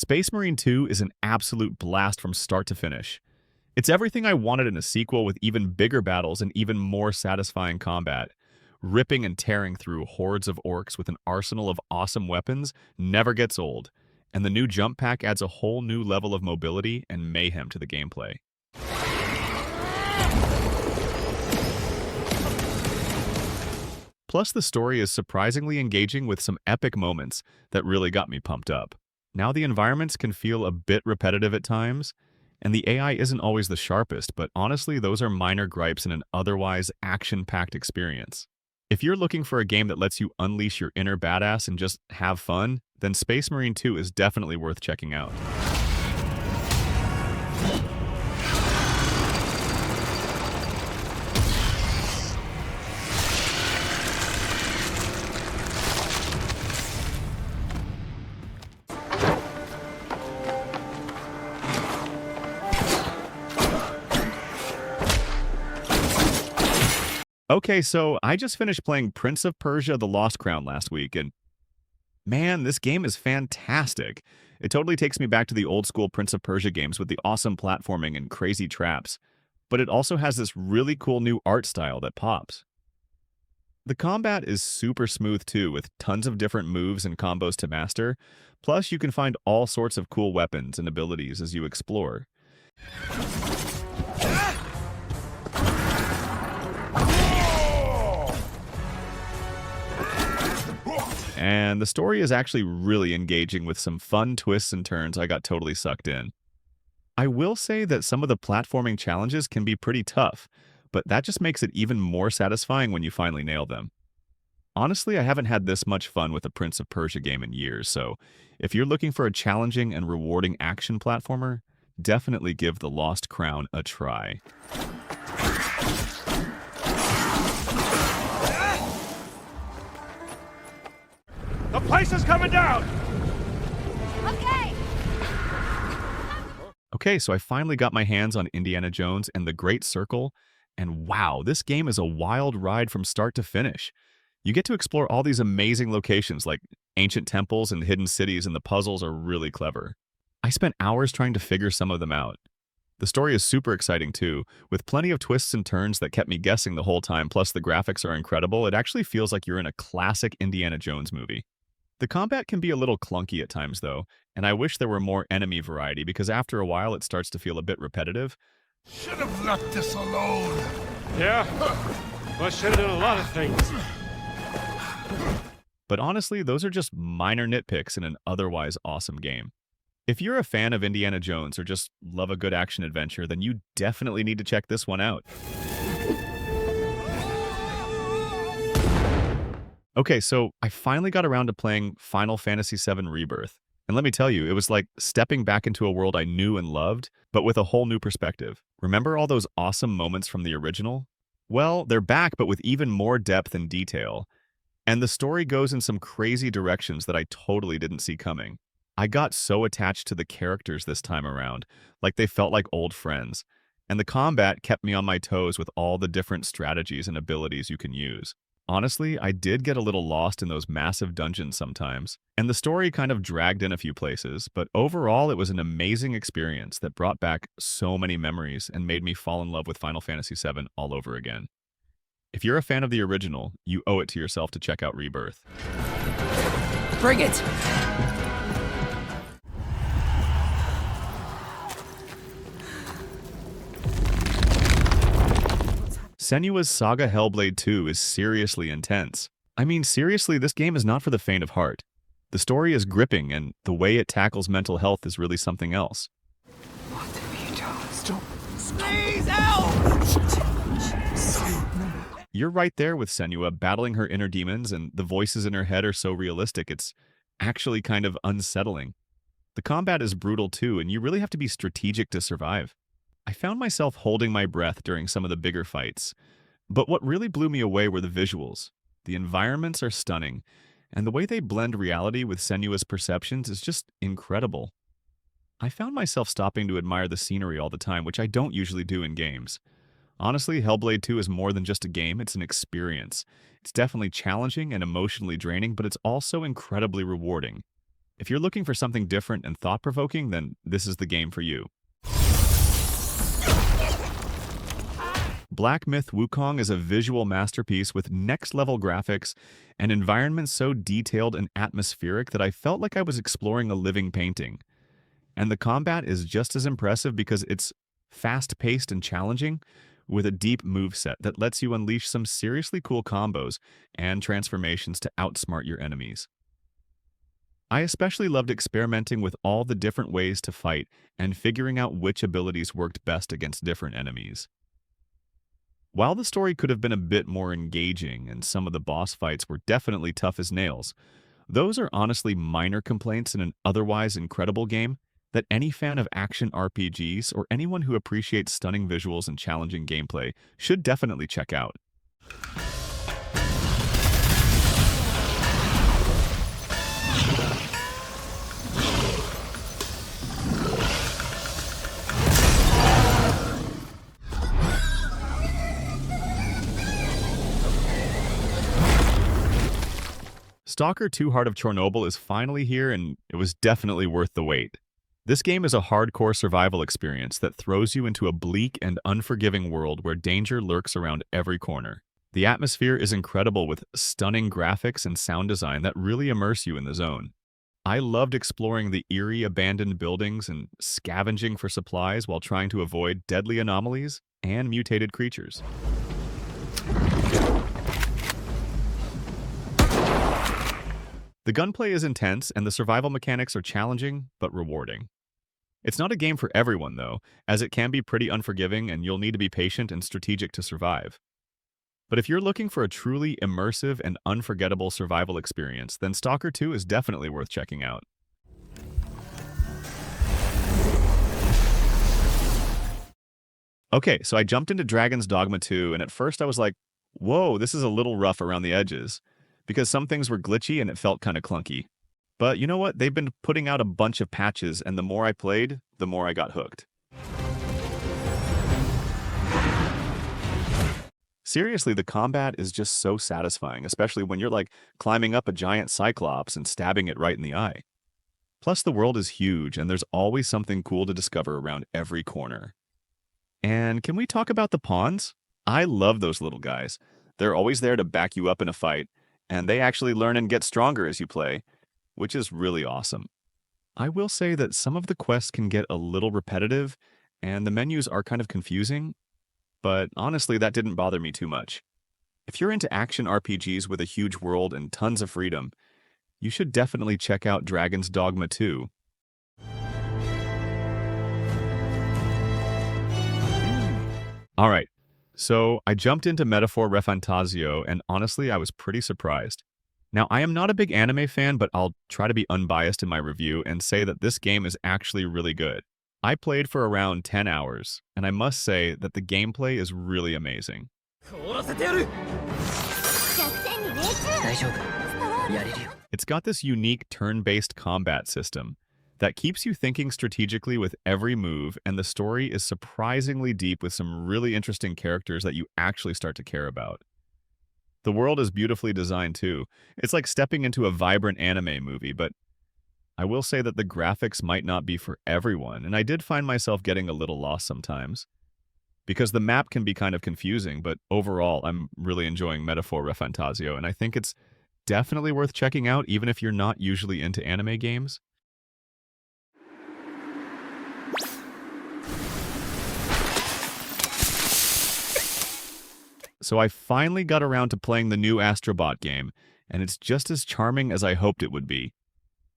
Space Marine 2 is an absolute blast from start to finish. It's everything I wanted in a sequel with even bigger battles and even more satisfying combat. Ripping and tearing through hordes of orcs with an arsenal of awesome weapons never gets old, and the new jump pack adds a whole new level of mobility and mayhem to the gameplay. Plus, the story is surprisingly engaging with some epic moments that really got me pumped up. Now the environments can feel a bit repetitive at times, and the AI isn't always the sharpest, but honestly, those are minor gripes in an otherwise action-packed experience. If you're looking for a game that lets you unleash your inner badass and just have fun, then Space Marine 2 is definitely worth checking out. Okay, so I just finished playing Prince of Persia: The Lost Crown last week, and man, this game is fantastic. It totally takes me back to the old school Prince of Persia games with the awesome platforming and crazy traps, but it also has this really cool new art style that pops. The combat is super smooth too, with tons of different moves and combos to master, plus you can find all sorts of cool weapons and abilities as you explore. And the story is actually really engaging with some fun twists and turns. I got totally sucked in. I will say that some of the platforming challenges can be pretty tough, but that just makes it even more satisfying when you finally nail them. Honestly, I haven't had this much fun with a Prince of Persia game in years, so if you're looking for a challenging and rewarding action platformer, definitely give The Lost Crown a try. The place is coming down! Okay! Okay, so I finally got my hands on Indiana Jones and the Great Circle, and wow, this game is a wild ride from start to finish. You get to explore all these amazing locations like ancient temples and hidden cities, and the puzzles are really clever. I spent hours trying to figure some of them out. The story is super exciting too, with plenty of twists and turns that kept me guessing the whole time, plus the graphics are incredible. It actually feels like you're in a classic Indiana Jones movie. The combat can be a little clunky at times though, and I wish there were more enemy variety because after a while it starts to feel a bit repetitive. Should have left this alone. Yeah? Well, should have done a lot of things. But honestly, those are just minor nitpicks in an otherwise awesome game. If you're a fan of Indiana Jones or just love a good action adventure, then you definitely need to check this one out. Okay, so I finally got around to playing Final Fantasy VII Rebirth. And let me tell you, it was like stepping back into a world I knew and loved, but with a whole new perspective. Remember all those awesome moments from the original? Well, they're back, but with even more depth and detail. And the story goes in some crazy directions that I totally didn't see coming. I got so attached to the characters this time around, like they felt like old friends. And the combat kept me on my toes with all the different strategies and abilities you can use. Honestly, I did get a little lost in those massive dungeons sometimes, and the story kind of dragged in a few places, but overall it was an amazing experience that brought back so many memories and made me fall in love with Final Fantasy VII all over again. If you're a fan of the original, you owe it to yourself to check out Rebirth. Bring it! Senua's Saga Hellblade 2 is seriously intense. I mean, seriously, this game is not for the faint of heart. The story is gripping, and the way it tackles mental health is really something else. What have you done? Stop! Please help! You're right there with Senua, battling her inner demons, and the voices in her head are so realistic, it's actually kind of unsettling. The combat is brutal too, and you really have to be strategic to survive. I found myself holding my breath during some of the bigger fights, but what really blew me away were the visuals. The environments are stunning, and the way they blend reality with Senua's perceptions is just incredible. I found myself stopping to admire the scenery all the time, which I don't usually do in games. Honestly, Hellblade 2 is more than just a game, it's an experience. It's definitely challenging and emotionally draining, but it's also incredibly rewarding. If you're looking for something different and thought-provoking, then this is the game for you. Black Myth Wukong is a visual masterpiece with next-level graphics and environments so detailed and atmospheric that I felt like I was exploring a living painting. And the combat is just as impressive because it's fast-paced and challenging, with a deep moveset that lets you unleash some seriously cool combos and transformations to outsmart your enemies. I especially loved experimenting with all the different ways to fight and figuring out which abilities worked best against different enemies. While the story could have been a bit more engaging and some of the boss fights were definitely tough as nails, those are honestly minor complaints in an otherwise incredible game that any fan of action RPGs or anyone who appreciates stunning visuals and challenging gameplay should definitely check out. Stalker 2 Heart of Chernobyl is finally here, and it was definitely worth the wait. This game is a hardcore survival experience that throws you into a bleak and unforgiving world where danger lurks around every corner. The atmosphere is incredible with stunning graphics and sound design that really immerse you in the zone. I loved exploring the eerie abandoned buildings and scavenging for supplies while trying to avoid deadly anomalies and mutated creatures. The gunplay is intense, and the survival mechanics are challenging but rewarding. It's not a game for everyone, though, as it can be pretty unforgiving and you'll need to be patient and strategic to survive. But if you're looking for a truly immersive and unforgettable survival experience, then Stalker 2 is definitely worth checking out. Okay, so I jumped into Dragon's Dogma 2, and at first I was like, whoa, this is a little rough around the edges, because some things were glitchy and it felt kind of clunky. But you know what? They've been putting out a bunch of patches, and the more I played, the more I got hooked. Seriously, the combat is just so satisfying, especially when you're like climbing up a giant cyclops and stabbing it right in the eye. Plus, the world is huge, and there's always something cool to discover around every corner. And can we talk about the pawns? I love those little guys. They're always there to back you up in a fight, and they actually learn and get stronger as you play, which is really awesome. I will say that some of the quests can get a little repetitive, and the menus are kind of confusing, but honestly, that didn't bother me too much. If you're into action RPGs with a huge world and tons of freedom, you should definitely check out Dragon's Dogma 2. Alright, so I jumped into Metaphor Refantasio, and honestly, I was pretty surprised. Now, I am not a big anime fan, but I'll try to be unbiased in my review and say that this game is actually really good. I played for around 10 hours, and I must say that the gameplay is really amazing. It's got this unique turn-based combat system that keeps you thinking strategically with every move, and the story is surprisingly deep with some really interesting characters that you actually start to care about. The world is beautifully designed too. It's like stepping into a vibrant anime movie, but I will say that the graphics might not be for everyone, and I did find myself getting a little lost sometimes. Because the map can be kind of confusing, but overall, I'm really enjoying Metaphor Refantasio, and I think it's definitely worth checking out even if you're not usually into anime games. So I finally got around to playing the new Astrobot game, and it's just as charming as I hoped it would be.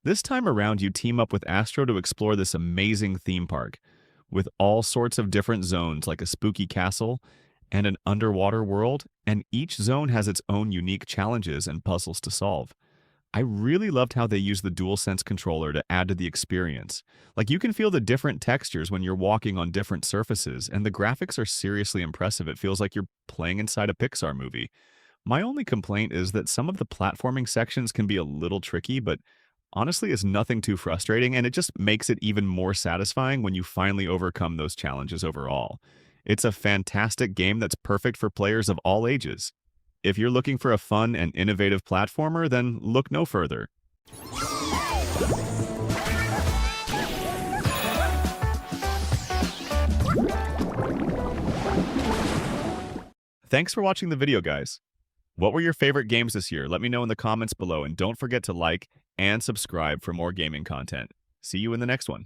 This time around, you team up with Astro to explore this amazing theme park, with all sorts of different zones like a spooky castle and an underwater world, and each zone has its own unique challenges and puzzles to solve. I really loved how they used the DualSense controller to add to the experience. Like, you can feel the different textures when you're walking on different surfaces, and the graphics are seriously impressive. It feels like you're playing inside a Pixar movie. My only complaint is that some of the platforming sections can be a little tricky, but honestly, it's nothing too frustrating, and it just makes it even more satisfying when you finally overcome those challenges overall. It's a fantastic game that's perfect for players of all ages. If you're looking for a fun and innovative platformer, then look no further. Thanks for watching the video, guys. What were your favorite games this year? Let me know in the comments below, and don't forget to like and subscribe for more gaming content. See you in the next one.